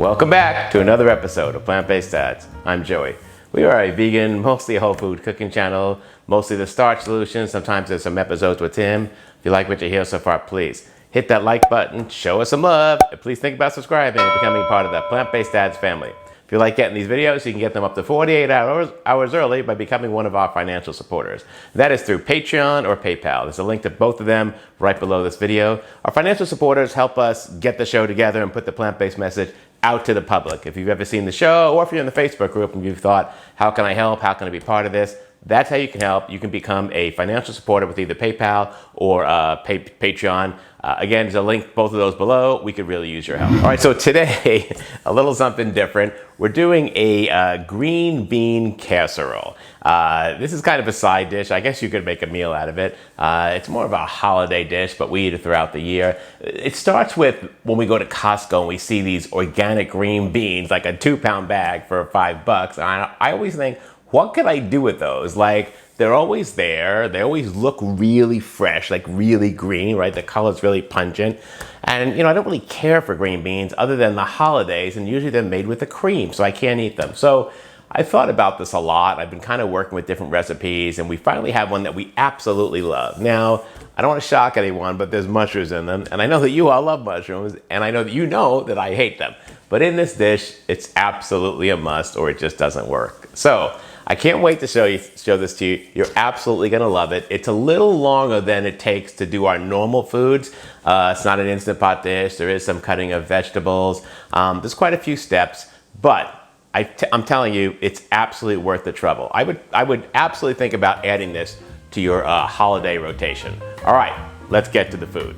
Welcome back to another episode of Plant-Based Dads. I'm Joey. We are a vegan, mostly whole food cooking channel, mostly the starch solutions. Sometimes there's some episodes with Tim. If you like what you hear so far, please hit that like button, show us some love, and please think about subscribing and becoming part of the Plant-Based Dads family. If you like getting these videos, you can get them up to 48 hours early by becoming one of our financial supporters. That is through Patreon or PayPal. There's a link to both of them right below this video. Our financial supporters help us get the show together and put the plant-based message out to the public. If you've ever seen the show, or if you're in the Facebook group and you've thought, how can I help? How can I be part of this? That's how you can help. You can become a financial supporter with either PayPal or Patreon. Again, there's a link, both of those below. We could really use your help. All right, so today, a little something different. We're doing a green bean casserole. This is kind of a side dish. I guess you could make a meal out of it. It's more of a holiday dish, but we eat it throughout the year. It starts with when we go to Costco and we see these organic green beans, like a 2-pound bag for $5. And I always think, what could I do with those? Like, they're always there. They always look really fresh, like really green, right? The color's really pungent. And, you know, I don't really care for green beans other than the holidays, and usually they're made with a cream, so I can't eat them. So I thought about this a lot. I've been kind of working with different recipes, and we finally have one that we absolutely love. Now, I don't want to shock anyone, but there's mushrooms in them, and I know that you all love mushrooms, and I know that you know that I hate them. But in this dish, it's absolutely a must, or it just doesn't work. So I can't wait to show this to you. You're absolutely gonna love it. It's a little longer than it takes to do our normal foods. It's not an Instant Pot dish. There is some cutting of vegetables. There's quite a few steps, but I'm telling you, it's absolutely worth the trouble. I would absolutely think about adding this to your holiday rotation. All right, let's get to the food.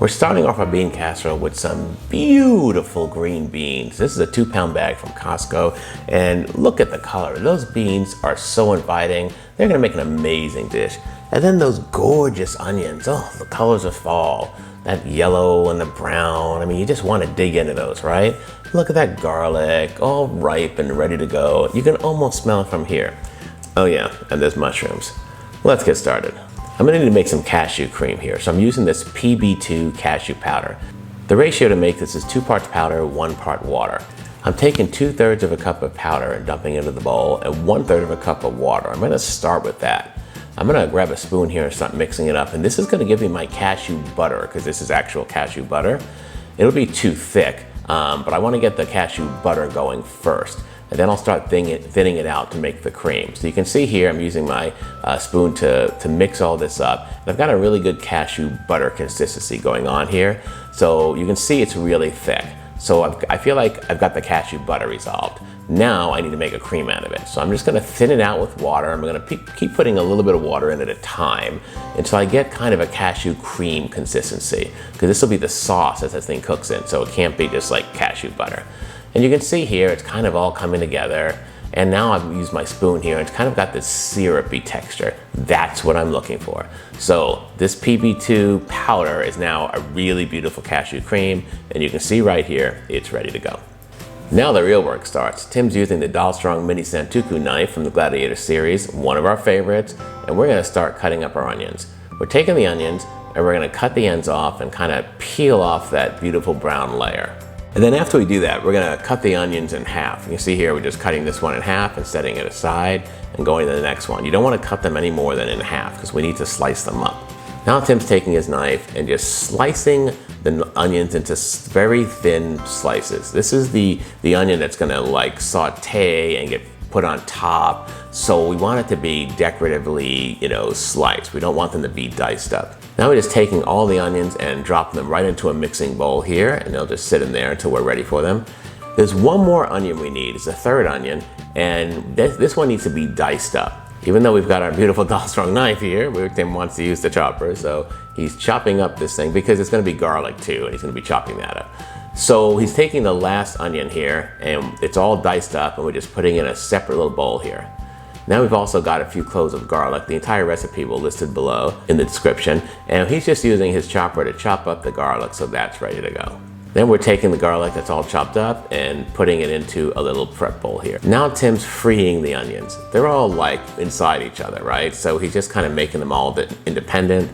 We're starting off our bean casserole with some beautiful green beans. This is a 2-pound bag from Costco, and look at the color. Those beans are so inviting. They're gonna make an amazing dish. And then those gorgeous onions. Oh, the colors of fall. That yellow and the brown. I mean, you just wanna dig into those, right? Look at that garlic, all ripe and ready to go. You can almost smell it from here. Oh yeah, and there's mushrooms. Let's get started. I'm gonna need to make some cashew cream here, so I'm using this PB2 cashew powder. The ratio to make this is 2 parts powder, 1 part water. I'm taking 2/3 of a cup of powder and dumping it into the bowl, and 1/3 of a cup of water. I'm gonna start with that. I'm gonna grab a spoon here and start mixing it up, and this is gonna give me my cashew butter, because this is actual cashew butter. It'll be too thick, but I wanna get the cashew butter going first. And then I'll start thinning it out to make the cream. So you can see here, I'm using my spoon to mix all this up. And I've got a really good cashew butter consistency going on here. So you can see it's really thick. So I feel like I've got the cashew butter resolved. Now I need to make a cream out of it. So I'm just gonna thin it out with water. I'm gonna keep putting a little bit of water in at a time until I get kind of a cashew cream consistency. Because this will be the sauce as this thing cooks in. So it can't be just like cashew butter. And you can see here, it's kind of all coming together. And now I've used my spoon here, and it's kind of got this syrupy texture. That's what I'm looking for. So this PB2 powder is now a really beautiful cashew cream, and you can see right here, it's ready to go. Now the real work starts. Tim's using the Strong Mini Santoku knife from the Gladiator Series, one of our favorites, and we're gonna start cutting up our onions. We're taking the onions, and we're gonna cut the ends off and kind of peel off that beautiful brown layer. And then after we do that, we're gonna cut the onions in half. You can see here, we're just cutting this one in half and setting it aside and going to the next one. You don't wanna cut them any more than in half because we need to slice them up. Now Tim's taking his knife and just slicing the onions into very thin slices. This is the onion that's gonna like saute and get put on top. So we want it to be decoratively, sliced. We don't want them to be diced up. Now we're just taking all the onions and dropping them right into a mixing bowl here, and they'll just sit in there until we're ready for them. There's one more onion we need. It's a 3rd onion, and this one needs to be diced up. Even though we've got our beautiful Strong knife here, Tim wants to use the chopper, so he's chopping up this thing because it's gonna be garlic too, and he's gonna be chopping that up. So he's taking the last onion here, and it's all diced up, and we're just putting it in a separate little bowl here. Now we've also got a few cloves of garlic. The entire recipe will listed below in the description. And he's just using his chopper to chop up the garlic, so that's ready to go. Then we're taking the garlic that's all chopped up and putting it into a little prep bowl here. Now Tim's freeing the onions. They're all like inside each other, right? So he's just kind of making them all independent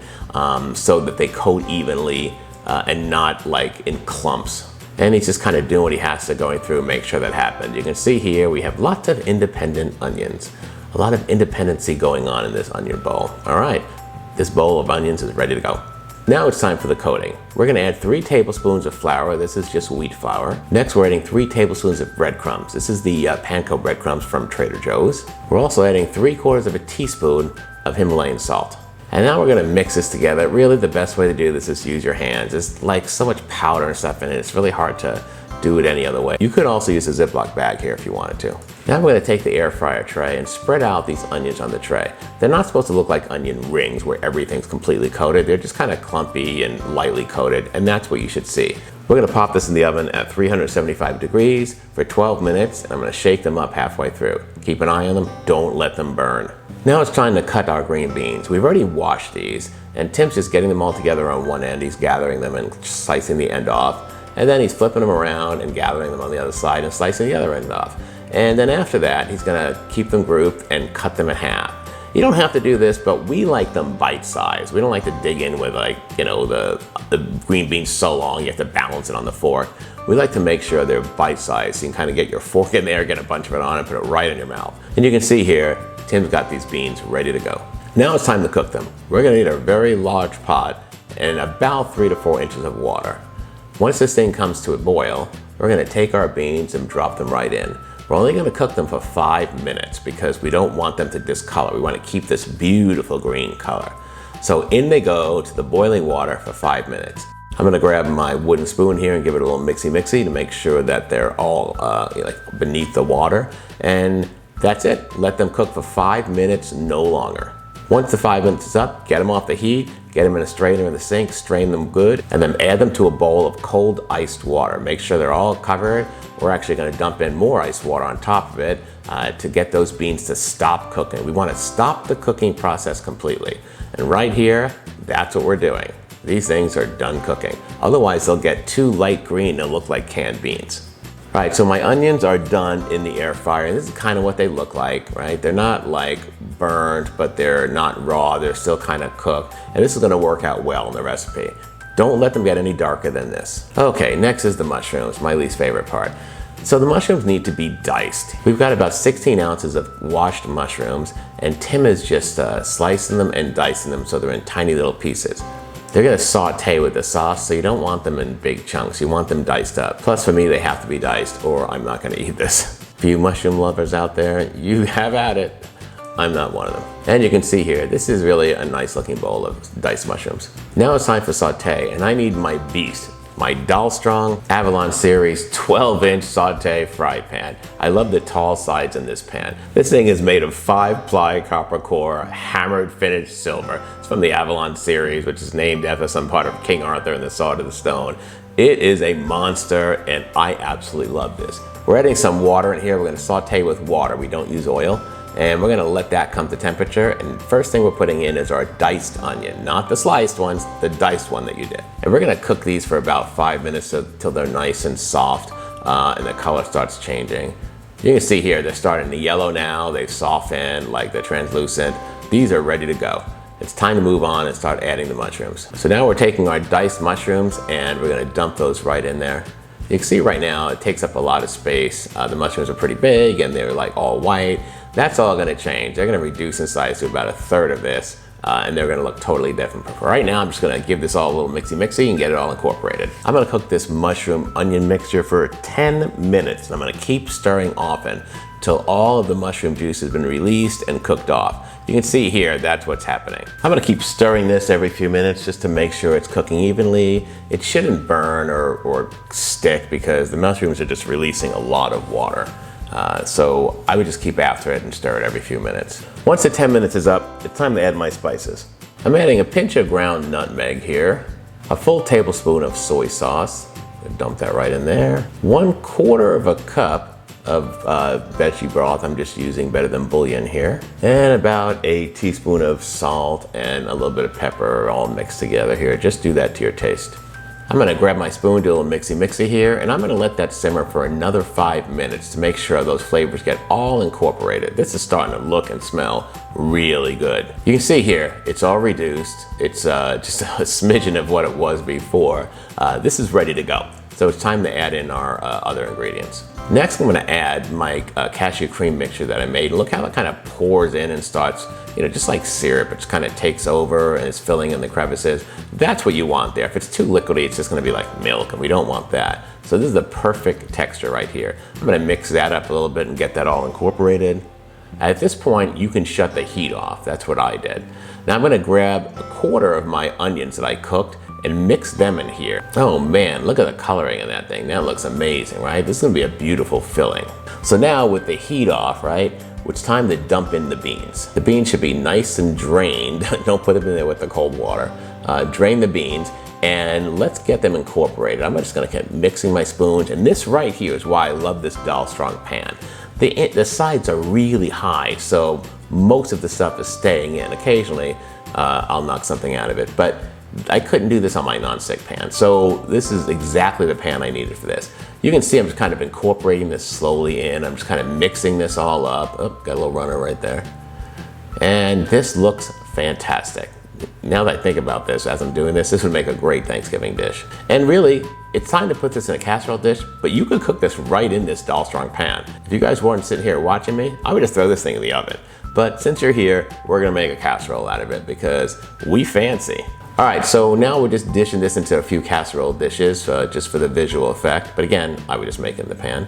so that they coat evenly and not like in clumps. And he's just kind of doing what he has to, going through and make sure that happens. You can see here we have lots of independent onions. A lot of independency going on in this onion bowl. All right, this bowl of onions is ready to go. Now it's time for the coating. We're gonna add 3 tablespoons of flour. This is just wheat flour. Next, we're adding 3 tablespoons of breadcrumbs. This is the panko breadcrumbs from Trader Joe's. We're also adding 3/4 of a teaspoon of Himalayan salt. And now we're gonna mix this together. Really, the best way to do this is to use your hands. There's like so much powder and stuff in it. It's really hard to do it any other way. You could also use a Ziploc bag here if you wanted to. Now we're gonna take the air fryer tray and spread out these onions on the tray. They're not supposed to look like onion rings where everything's completely coated. They're just kind of clumpy and lightly coated, and that's what you should see. We're gonna pop this in the oven at 375 degrees for 12 minutes, and I'm gonna shake them up halfway through. Keep an eye on them, don't let them burn. Now it's time to cut our green beans. We've already washed these, and Tim's just getting them all together on one end. He's gathering them and slicing the end off. And then he's flipping them around and gathering them on the other side and slicing the other end off. And then after that, he's gonna keep them grouped and cut them in half. You don't have to do this, but we like them bite-sized. We don't like to dig in with like, you know, the green beans so long, you have to balance it on the fork. We like to make sure they're bite-sized. So you can kind of get your fork in there, get a bunch of it on and put it right in your mouth. And you can see here, Tim's got these beans ready to go. Now it's time to cook them. We're gonna need a very large pot and about 3 to 4 inches of water. Once this thing comes to a boil, we're gonna take our beans and drop them right in. We're only gonna cook them for 5 minutes because we don't want them to discolor. We wanna keep this beautiful green color. So in they go to the boiling water for 5 minutes. I'm gonna grab my wooden spoon here and give it a little mixy-mixy to make sure that they're all like beneath the water. And that's it. Let them cook for 5 minutes, no longer. Once the 5 minutes is up, get them off the heat, get them in a strainer in the sink, strain them good, and then add them to a bowl of cold iced water. Make sure they're all covered. We're actually gonna dump in more ice water on top of it to get those beans to stop cooking. We wanna stop the cooking process completely. And right here, that's what we're doing. These things are done cooking. Otherwise, they'll get too light green and look like canned beans. All right, so my onions are done in the air fryer, and this is kind of what they look like, right? They're not like burned, but they're not raw. They're still kind of cooked, and this is gonna work out well in the recipe. Don't let them get any darker than this. Okay, next is the mushrooms, my least favorite part. So the mushrooms need to be diced. We've got about 16 ounces of washed mushrooms, and Tim is just slicing them and dicing them so they're in tiny little pieces. They're gonna saute with the sauce, so you don't want them in big chunks. You want them diced up. Plus for me, they have to be diced or I'm not gonna eat this. For you mushroom lovers out there, you have at it. I'm not one of them. And you can see here, this is really a nice looking bowl of diced mushrooms. Now it's time for saute, and I need my beast, my Dalstrong Avalon Series 12-inch saute fry pan. I love the tall sides in this pan. This thing is made of 5-ply copper core, hammered finished silver. It's from the Avalon Series, which is named after some part of King Arthur and the Sword of the Stone. It is a monster, and I absolutely love this. We're adding some water in here. We're gonna saute with water. We don't use oil. And we're gonna let that come to temperature. And first thing we're putting in is our diced onion, not the sliced ones, the diced one that you did. And we're gonna cook these for about 5 minutes till they're nice and soft and the color starts changing. You can see here, they're starting to yellow now. They've softened, like they're translucent. These are ready to go. It's time to move on and start adding the mushrooms. So now we're taking our diced mushrooms and we're gonna dump those right in there. You can see right now, it takes up a lot of space. The mushrooms are pretty big and they're like all white. That's all gonna change. They're gonna reduce in size to about 1/3 of this, and they're gonna look totally different. But for right now, I'm just gonna give this all a little mixy-mixy and get it all incorporated. I'm gonna cook this mushroom onion mixture for 10 minutes. And I'm gonna keep stirring often till all of the mushroom juice has been released and cooked off. You can see here, that's what's happening. I'm gonna keep stirring this every few minutes just to make sure it's cooking evenly. It shouldn't burn or stick because the mushrooms are just releasing a lot of water. So I would just keep after it and stir it every few minutes. Once the 10 minutes is up, it's time to add my spices. I'm adding a pinch of ground nutmeg here, a full tablespoon of soy sauce, dump that right in there, 1/4 cup of veggie broth. I'm just using Better Than Bouillon here, and about a teaspoon of salt and a little bit of pepper all mixed together here. Just do that to your taste. I'm gonna grab my spoon, do a little mixy here, and I'm gonna let that simmer for another 5 minutes to make sure those flavors get all incorporated. This is starting to look and smell really good. You can see here, it's all reduced. It's just a smidgen of what it was before. This is ready to go. So it's time to add in our other ingredients. Next, I'm gonna add my cashew cream mixture that I made. Look how it kind of pours in and starts, just like syrup. It just kind of takes over and it's filling in the crevices. That's what you want there. If it's too liquidy, it's just gonna be like milk, and we don't want that. So this is the perfect texture right here. I'm gonna mix that up a little bit and get that all incorporated. At this point, you can shut the heat off. That's what I did. Now I'm gonna grab a quarter of my onions that I cooked and mix them in here. Oh man, look at the coloring in that thing. That looks amazing, right? This is gonna be a beautiful filling. So now with the heat off, right, it's time to dump in the beans. The beans should be nice and drained. Don't put them in there with the cold water. Drain the beans and let's get them incorporated. I'm just gonna keep mixing my spoons, and this right here is why I love this Dal Strong pan. The sides are really high, so most of the stuff is staying in. Occasionally, I'll knock something out of it, but I couldn't do this on my nonstick pan. So this is exactly the pan I needed for this. You can see I'm just kind of incorporating this slowly in. I'm just kind of mixing this all up. Oh, got a little runner right there. And this looks fantastic. Now that I think about this, as I'm doing this would make a great Thanksgiving dish. And really, it's time to put this in a casserole dish, but you could cook this right in this Dal Strong pan. If you guys weren't sitting here watching me, I would just throw this thing in the oven. But since you're here, we're gonna make a casserole out of it because we fancy. All right, so now we're just dishing this into a few casserole dishes just for the visual effect. But again, I would just make it in the pan.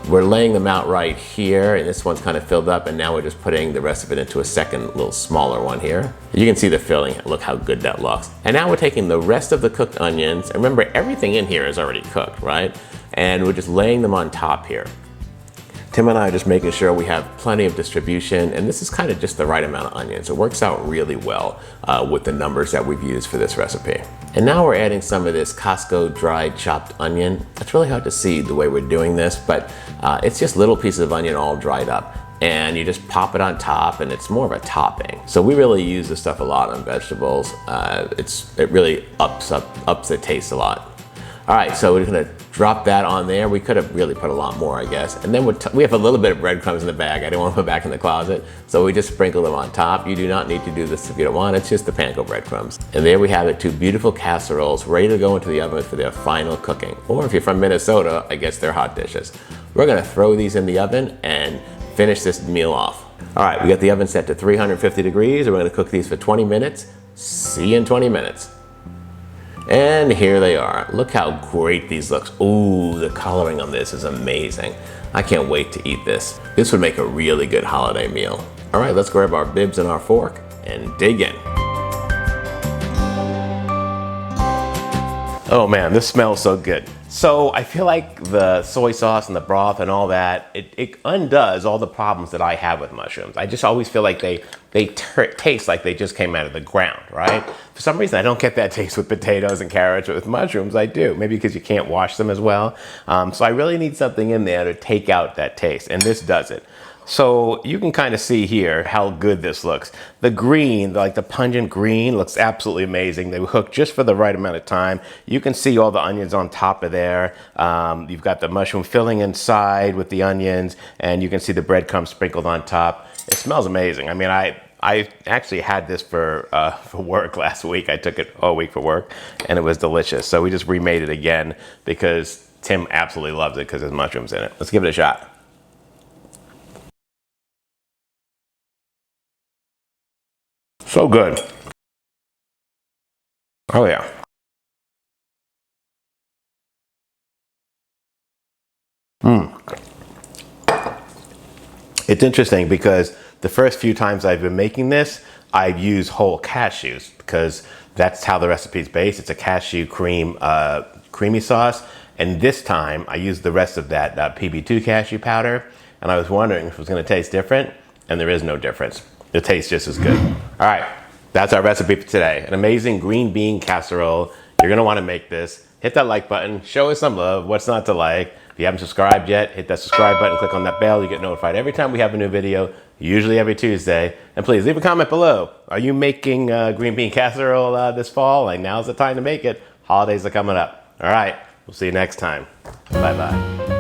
We're laying them out right here, and this one's kind of filled up, and now we're just putting the rest of it into a second little smaller one here. You can see the filling, look how good that looks. And now we're taking the rest of the cooked onions, and remember everything in here is already cooked, right? And we're just laying them on top here. Tim and I are just making sure we have plenty of distribution, and this is kind of just the right amount of onions. It works out really well with the numbers that we've used for this recipe. And now we're adding some of this Costco dried chopped onion. It's really hard to see the way we're doing this, but it's just little pieces of onion all dried up. And you just pop it on top, and it's more of a topping. So we really use this stuff a lot on vegetables. It really ups the taste a lot. All right, so we're gonna drop that on there. We could have really put a lot more, I guess. And then we have a little bit of breadcrumbs in the bag. I didn't want to put back in the closet, so we just sprinkle them on top. You do not need to do this if you don't want. It's just the panko breadcrumbs. And there we have it, 2 beautiful casseroles ready to go into the oven for their final cooking. Or if you're from Minnesota, I guess they're hot dishes. We're gonna throw these in the oven and finish this meal off. All right, we got the oven set to 350 degrees, and we're gonna cook these for 20 minutes. See you in 20 minutes. And here they are. Look how great these look. Ooh, the coloring on this is amazing. I can't wait to eat this. This would make a really good holiday meal. All right, let's grab our bibs and our fork and dig in. Oh man, this smells so good. So I feel like the soy sauce and the broth and all that, it undoes all the problems that I have with mushrooms. I just always feel like they taste like they just came out of the ground, right? For some reason, I don't get that taste with potatoes and carrots, but with mushrooms, I do. Maybe because you can't wash them as well. So I really need something in there to take out that taste, and this does it. So you can kind of see here how good this looks. The green, like the pungent green, looks absolutely amazing. They were cooked just for the right amount of time. You can see all the onions on top of there. You've got the mushroom filling inside with the onions, and you can see the breadcrumbs sprinkled on top. It smells amazing. I mean, I actually had this for work last week. I took it all week for work, and it was delicious. So we just remade it again because Tim absolutely loves it because there's mushrooms in it. Let's give it a shot. So good. Oh yeah. It's interesting because the first few times I've been making this, I've used whole cashews because that's how the recipe is based. It's a cashew cream, creamy sauce. And this time I used the rest of that PB2 cashew powder. And I was wondering if it was gonna taste different, and there is no difference. It tastes just as good. All right, that's our recipe for today. An amazing green bean casserole. You're gonna wanna make this. Hit that like button, show us some love. What's not to like? If you haven't subscribed yet, hit that subscribe button, click on that bell. You get notified every time we have a new video, usually every Tuesday. And please leave a comment below. Are you making green bean casserole this fall? Like, now's the time to make it. Holidays are coming up. All right, we'll see you next time. Bye-bye.